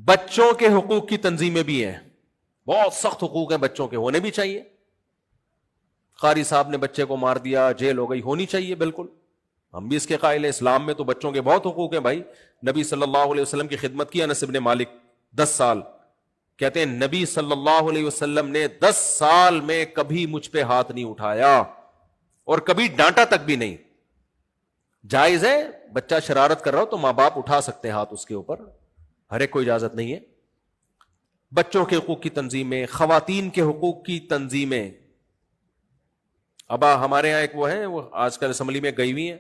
بچوں کے حقوق کی تنظیمیں بھی ہیں, بہت سخت حقوق ہیں بچوں کے, ہونے بھی چاہیے. قاری صاحب نے بچے کو مار دیا, جیل ہو گئی, ہونی چاہیے بالکل, ہم بھی اس کے قائل ہیں. اسلام میں تو بچوں کے بہت حقوق ہیں بھائی. نبی صلی اللہ علیہ وسلم کی خدمت کی انس بن مالک 10 سال, کہتے ہیں نبی صلی اللہ علیہ وسلم نے 10 سال میں کبھی مجھ پہ ہاتھ نہیں اٹھایا اور کبھی ڈانٹا تک بھی نہیں. جائز ہے بچہ شرارت کر رہا ہو تو ماں باپ اٹھا سکتے ہیں ہاتھ اس کے اوپر, ہر ایک کو اجازت نہیں ہے. بچوں کے حقوق کی تنظیمیں, خواتین کے حقوق کی تنظیمیں. ابا ہمارے ہاں ایک وہ ہیں, وہ آج کل اسمبلی میں گئی ہوئی ہیں,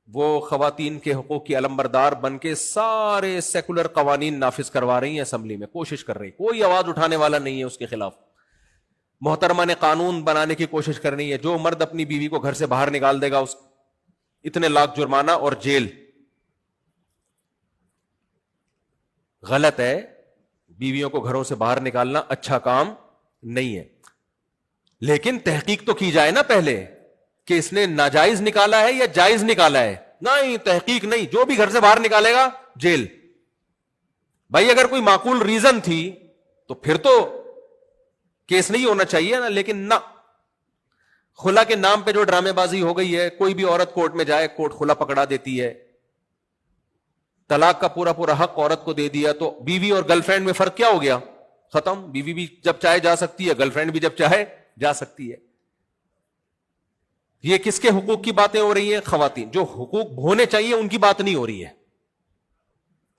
وہ خواتین کے حقوق کی علمبردار بن کے سارے سیکولر قوانین نافذ کروا رہی ہیں اسمبلی میں, کوشش کر رہی, کوئی آواز اٹھانے والا نہیں ہے اس کے خلاف. محترمہ نے قانون بنانے کی کوشش کرنی ہے, جو مرد اپنی بیوی کو گھر سے باہر نکال دے گا اس اتنے لاکھ جرمانہ اور جیل. غلط ہے, بیویوں کو گھروں سے باہر نکالنا اچھا کام نہیں ہے. لیکن تحقیق تو کی جائے نا پہلے کہ اس نے ناجائز نکالا ہے یا جائز نکالا ہے. نہیں, تحقیق نہیں, جو بھی گھر سے باہر نکالے گا جیل. بھائی اگر کوئی معقول ریزن تھی تو پھر تو کیس نہیں ہونا چاہیے نا, لیکن نہ, خلا کے نام پہ جو ڈرامے بازی ہو گئی ہے, کوئی بھی عورت کورٹ میں جائے کورٹ خلا پکڑا دیتی ہے, طلاق کا پورا پورا حق عورت کو دے دیا, تو بیوی اور گرل فرینڈ میں فرق کیا ہو گیا؟ ختم. بیوی بھی جب چاہے جا سکتی ہے, گرل فرینڈ بھی جب چاہے جا سکتی ہے. یہ کس کے حقوق کی باتیں ہو رہی ہیں؟ خواتین. جو حقوق ہونے چاہیے ان کی بات نہیں ہو رہی ہے,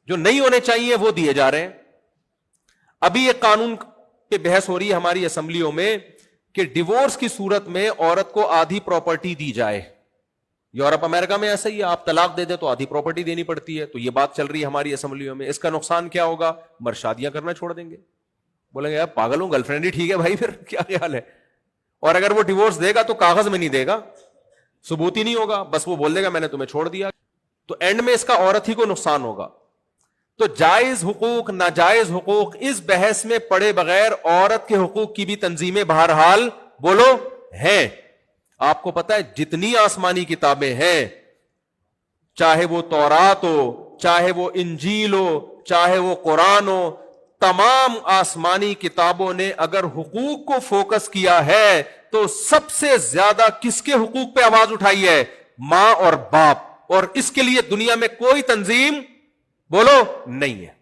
جو نہیں ہونے چاہیے وہ دیے جا رہے ہیں. ابھی ایک قانون پہ بحث ہو رہی ہے ہماری اسمبلیوں میں کہ ڈیورس کی صورت میں عورت کو آدھی پراپرٹی دی جائے. یورپ امریکہ میں ایسا ہی ہے, آپ طلاق دے دیں تو آدھی پراپرٹی دینی پڑتی ہے. تو یہ بات چل رہی ہے ہماری اسمبلیوں میں. اس کا نقصان کیا ہوگا؟ مرد شادیاں کرنا چھوڑ دیں گے, بولیں گے یار پاگل ہوں, گرل فرینڈ ہی ٹھیک ہے بھائی, پھر کیا خیال ہے. اور اگر وہ ڈیورس دے گا تو کاغذ میں نہیں دے گا, ثبوت ہی نہیں ہوگا, بس وہ بول دے گا میں نے تمہیں چھوڑ دیا. تو اینڈ میں اس کا عورت ہی کو نقصان ہوگا. تو جائز حقوق ناجائز حقوق اس بحث میں پڑے بغیر عورت کے حقوق کی بھی تنظیمیں بہرحال بولو ہیں. آپ کو پتا ہے جتنی آسمانی کتابیں ہیں, چاہے وہ تورات ہو, چاہے وہ انجیل ہو, چاہے وہ قرآن ہو, تمام آسمانی کتابوں نے اگر حقوق کو فوکس کیا ہے تو سب سے زیادہ کس کے حقوق پہ آواز اٹھائی ہے؟ ماں اور باپ. اور اس کے لیے دنیا میں کوئی تنظیم بولو نہیں ہے.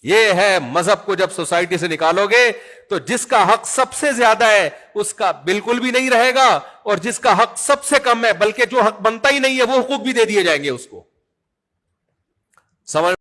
یہ ہے مذہب کو جب سوسائٹی سے نکالو گے تو جس کا حق سب سے زیادہ ہے اس کا بالکل بھی نہیں رہے گا, اور جس کا حق سب سے کم ہے بلکہ جو حق بنتا ہی نہیں ہے وہ حقوق بھی دے دیے جائیں گے اس کو. سمجھ